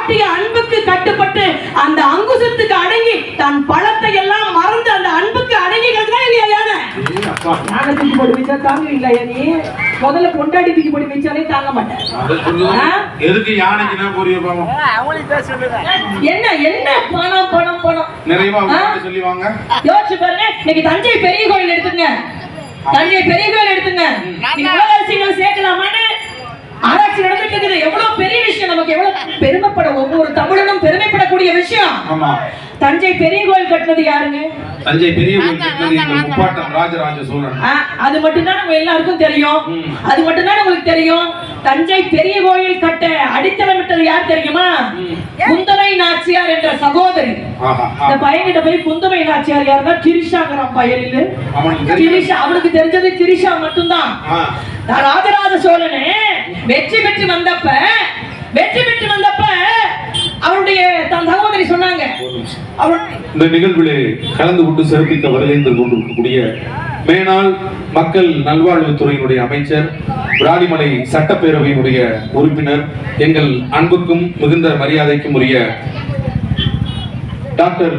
காட்டிய அன்புக்கு கட்டுப்பட்டு அந்த அங்குசத்துக்கு அடங்கி தன் பழத்தை எல்லாம் மறந்து அந்த அன்புக்கு அடங்கிகள் தான் இல்லையா யானை? யானை தூக்கி போட்டு வச்சா தாங்குவீங்களா? நீ முதல்ல பொண்டாட்டி தூக்கி போட்டு வச்சாலே தாங்க மாட்டேன். எதுக்கு யானைக்குன்னா புரிய பாவம். என்ன என்ன பணம் பணம் பணம் நிறைவா சொல்லிவாங்க. யோசிச்சு பாருங்க. இன்னைக்கு தஞ்சை பெரிய கோயில் எடுத்துங்க, தஞ்சை பெரிய கோயில் எடுத்துங்க. நீங்க உலகரசிகளை சேர்க்கலாமான்னு ஆராய்ச்சி நடந்துட்டு இருக்குது. எவ்வளவு பெரிய விஷயம், நமக்கு எவ்வளவு பெருமைப்பட, ஒவ்வொரு தமிழனும் பெருமைப்படக்கூடிய விஷயம். தஞ்சை பெரிய கோயில் கட்டினது யாருங்க? தஞ்சை பெரிய கோயில் கட்டினது எங்கள் முப்பாட்டன் ராஜராஜ சோழன். அது மட்டும்தான் நம்ம எல்லாருக்கும் தெரியும். அது மட்டும்தான் உங்களுக்கு தெரியும். தஞ்சை பெரிய கோயில் கட்ட அடித்தளமிட்டது யார் தெரியுமா? குந்தவை நாச்சியார் என்ற சகோதரி. இந்த பையன்கிட்ட போய் குந்தவை நாச்சியார் யாருன்னா கிரிஷாங்கிறான் பையனில். கிரிஷா அவனுக்கு தெரிஞ்சது கிரிஷா மட்டும்தான். ராஜராஜ சோழனே வெற்றி பெற்று வந்தப்ப அவருடைய தன் சகோதரி சொன்னாங்க. இந்த நிகழ்விலே கலந்து கொண்டு சிறப்பிக்க வருகை கொண்டிருக்கக்கூடிய மேனாள் மக்கள் நல்வாழ்வுத்துறையினுடைய அமைச்சர், விராலிமலை சட்டப்பேரவையினுடைய உறுப்பினர், எங்கள் அன்புக்கும் மிகுந்த மரியாதைக்கும் உரிய டாக்டர்